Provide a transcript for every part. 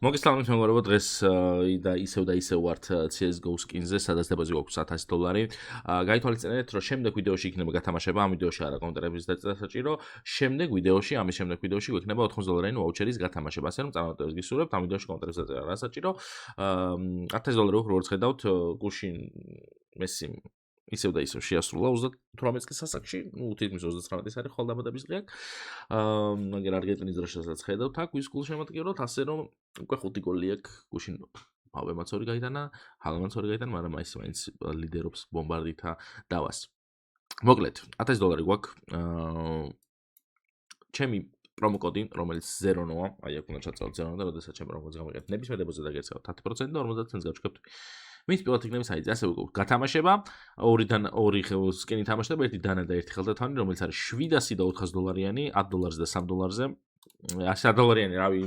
მოგესალმებით მეგობრებო, დღეს და ისევ ვართ CS:GO skins-ზე, სადაც დებოზი გვაქვს $1000. გაითვალისწინეთ, რომ შემდეგ ვიდეოში იქნება გათამაშება, ამ ვიდეოში არა კომენტარების დაწერა საჭირო. ამის შემდეგ ვიდეოში გვექნება $80 ვაუჩერის გათამაშება. ასე რომ წარმატებას გისურვებთ, ამ ვიდეოში კომენტარების დაწერა არა საჭირო. $1000 როგორც ხედავთ, გუშინ მესიმ ისევ შეასრულა 38 წლის ასაკში, თითქმის 39 არის ხოლმდაბადების დღე აქ. მაგრამ არგენტინის დროშასაც ხედავთ აქ, ვის გულ შემატკივროთ, ასე რომ უკვე 5 გოლი აქვს, გუშინ პავემაც 2 გაიტანა, ჰალმანც 2 გაიტანა, მაგრამ მაინც ლიდერობს ბომბარდითა დავას. მოკლედ, $1000 გვაქვს. ჩემი პრომოკოდი, რომელიც 0-ნოა, აი აქ უნდა ჩაწევთ 0 და როდესაც ჩემ პრომოკოდს გამიგეთ, ნებისმიერ დებოზე დაგეცევთ 10% და 50% გავჩქებთ. მის პირველად იქნება საიტზე, ასე უკვე გათამაშება, 2-დან 2 სკინი თამაშდება, ერთი დანა და ერთი ხელთათვანი, რომელიც არის $700 და $400-იანი, $10 და $3-ზე. $100-იანი, რავი,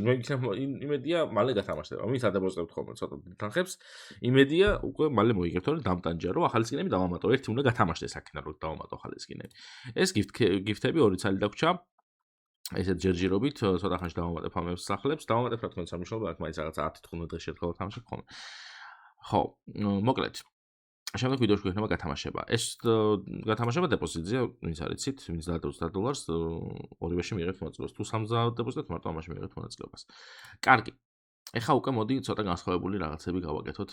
იმედია მალე გათამაშდება. მის ადაპტირებთ ხოლმე ცოტა თანხებს. იმედია უკვე მალე მოიგებთ, რომ დამტანჯა, რომ ახალი სკინები დავამატო. ერთი უნდა გათამაშდეს აქედან, რომ დავამატო ახალი სკინები. ეს გიფტები 2 წელი დაგვრჩა. ესეთ ჯერჯერობით, ცოტა ხანში დავამატებ ამ სახლებს, დავამატებ რა თქმა უნდა სამშობლო, აქ მაინც რაღაც 10-15 დღეში ერთხელ თამაშობ ხოლმე. ხო, მოკლედ. შემდეგ ვიდეოში გვექნება გათამაშება. ეს გათამაშება დეპოზიტზეა, ვინც არიცით, ვინც დაადევს $10, ორივეში მიიღებთ მონაწილეობას. თუ 3 დეპოზიტად, მარტო ამაში მიიღებთ მონაწილეობას. კარგი. ეხლა უკვე მოდი ცოტა განსხვავებული რაღაცები გავაკეთოთ,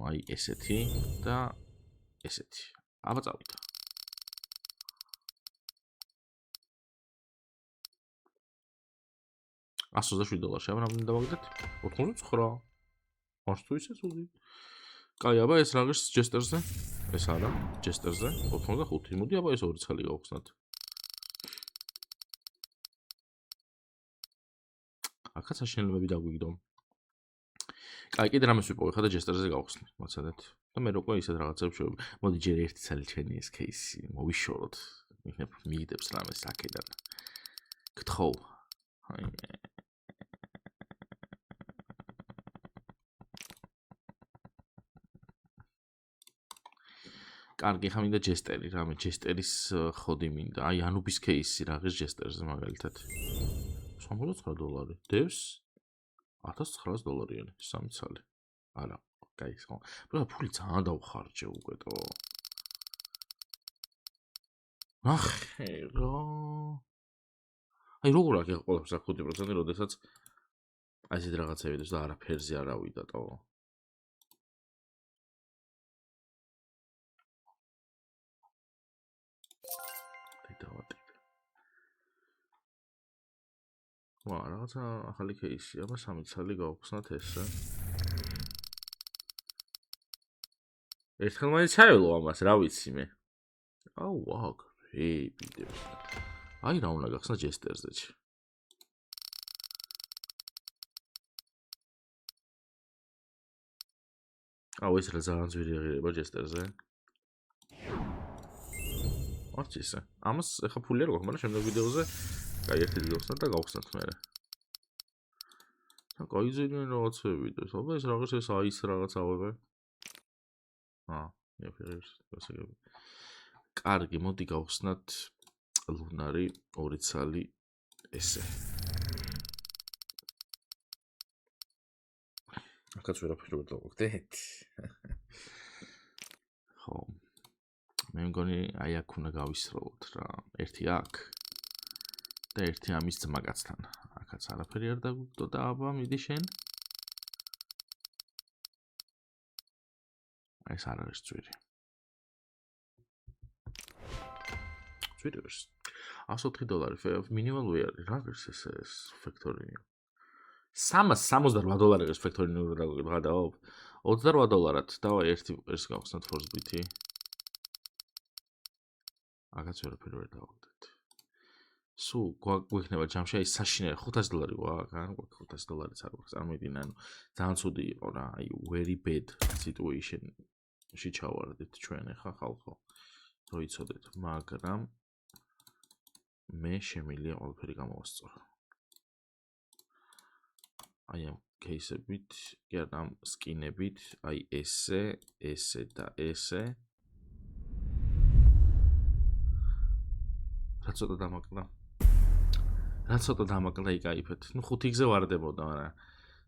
აი ესეთი და ესეთი. აბა წავიდე. $127 აბა რამდენი დავაგდეთ? 89. მას თუ ისე სუდი. კაი, აბა ეს რაღაც ჯესტერზე? ეს არა, ჯესტერზე 85. მოდი აბა ეს 2 წელი გავხსნათ. აქაც აშენებები დაგვიგდო. კაი, კიდე რამეს ვიპოვე, ხა და ჯესტერზე გავხსნი, მოცადეთ. და მე უკვე ისეთ რაღაცებს შევები. მოდი ჯერ 1 წელი ჩვენი ეს кейსი მოვიშოროთ. იქნებ მიიდებს რამეს აქედან. გთხოვ. აი კარგი, ხა მინდა ჯესტერი, რამე ჯესტერის ხოდი მინდა. აი ანუბის кейსი რაღაც ჯესტერზე მაგალითად. $79 დევს $1900-იანი 3 წელი. არა, კაი, ხო. პრა ფული ძალიან დავხარჯე უკეთო. ნახე რა. აი როგორ აქ ყოლებს აქ 5%, როდესაც აი ეს რაღაცები და არაფერზე არ ავიდატო. ვა, რაღაცა ახალი кейსია, აბა 3 წელი გავხსნათ ესე. ერთხელ მაინც ჩაევლო ამას, რა ვიცი მე. აუ, ვაკ, ბიდებს. აი რა უნდა გახსნა ჯესტერზეჩი. აუ ეს რა ძალიან ძვირი აღიარება ჯესტერზე. არც ისე. ამას ეხა ფული არ გვაქვს, მაგრამ შემდეგ ვიდეოზე კაი ერთი დავხსნათ და გავხსნათ მერე. და გაიზიდნენ რაღაცები და აბა ეს რაღაც ეს აის რაღაც ავებე. იაფერებს გასაგები. კარგი, მოდი გავხსნათ ლუნარი 2 წელი ესე. აქაც ვერაფერი ვერ დავაგდეთ. ხო. მე მგონი აი აქ უნდა გავისროლოთ რა. ერთი აქ და ერთი ამის ძმაკაცთან. აქაც არაფერი არ დაგვიგდო და აბა მიდი შენ. აი ეს არ არის ძვირი. ძვირი არის. $104 მინიმალური არის. რა არის ეს ფაქტორი? $368 არის ფაქტორი გადავალ. $28-ად დავაი ერთი ეს გავხსნათ force-ბიტი. აქაც ვერაფერი ვერ დავაგდეთ. სულ გვექნება ჯამში აი საშინელი $500 გვაქვს, ან $500-იც არ გვაქვს. წარმოიდგინე, ანუ ძალიან ცუდი იყო რა, აი very bad situation-ში ჩავარდით ჩვენ ახლა ხალხო. რო იცოდეთ, მაგრამ მე შემიძლია ყველაფერი გამოვასწორო. აი ამ кейსებით, კი არა ამ სკინებით, აი ესე და ესე. რა ცოტა დამაკლა იკაიფეთ. ნუ 5 გზე ვარდებოდა, მაგრამ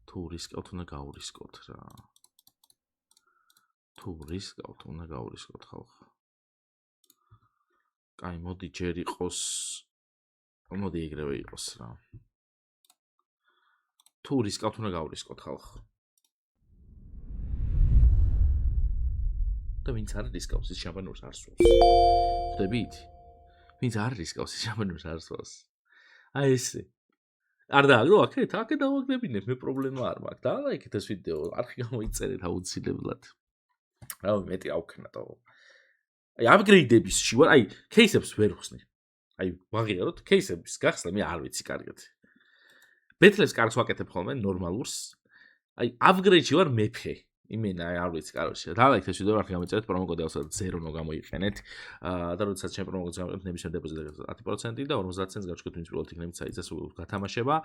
თუ რისკავთ, უნდა გაურისკოთ რა. თუ რისკავთ, უნდა გაურისკოთ ხალხო. კაი, მოდი ჯერ იყოს. მოდი ეგრევე იყოს რა. თუ რისკავთ, უნდა გაურისკოთ ხალხო. და ვინც არ რისკავს, ის შამპანურს არ სვავს. ხვდებით? ვინც არ რისკავს, ის შამპანურს არ სვავს. აი ესე. არ დააგრო აქეთ დავაგდებინებ, მე პრობლემა არ მაქვს. და ლაიქეთ ეს ვიდეო, არხი გამოიწერეთ აუცილებლად. რავი, მეტი ავქნატო. აი აპგრეიდებისში ვარ, აი кейსებს ვერ ხსნი. აი ვაღიაროთ кейსების გახსნა, მე არ ვიცი კარგად. ბეთლებს კარგს ვაკეთებ ხოლმე ნორმალურს. აი აპგრეიდში ვარ მეფე. იმენა არ ვიცი, კაროჩე. დალაიქეთ ეს ვიდეო, არხი გამოიწერეთ, პრომოკოდი ავსად 0 გამოიყენეთ. და როდესაც ჩემ პრომოკოდს გამიყენებთ, ნებისმიერ დეპოზიტზე 10% და 50 ცენტს გაჩვენეთ, ვინც პირველად იქნებით საიტზე გათამაშება.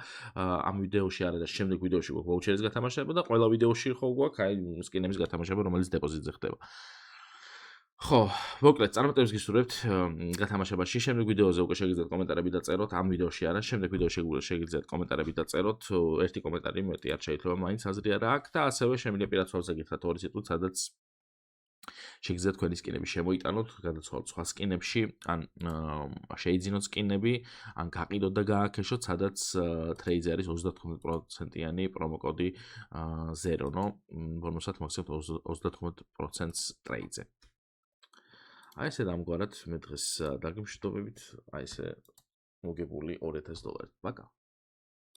ამ ვიდეოში არა და შემდეგ ვიდეოში გვაქვს ვაუჩერის გათამაშება და ყველა ვიდეოში ხო გვაქვს აი სკინების გათამაშება, რომელიც დეპოზიტზე ხდება. ხო, მოკლედ, წარმატებებს გისურვებთ გათამაშებაში. შემდეგ ვიდეოზე უკვე შეგიძლიათ კომენტარები დაწეროთ. ამ ვიდეოში არა, შემდეგ ვიდეოში შეგიძლიათ კომენტარები დაწეროთ. ერთი კომენტარი მეტი არ შეიძლება, მაინც აზრი არა აქვს და ასევე შემიძლია პირად სვავზე გითხრათ ორი სიტყვით, სადაც შეგიძლიათ თქვენი სკინები შემოიტანოთ, გადაცვალოთ სხვა სკინებში, ან შეიძინოთ სკინები, ან გაყიდოთ და გააქეშოთ, სადაც ტრეიდზე არის 35%-იანი პრომოკოდი 0, ბონუსად მოგცემთ 35%-ს ტრეიდზე. აი ესე დამგვარად მე დღეს დაგემშვიდობებით, აი ესე მოგებული $2000. პაკა.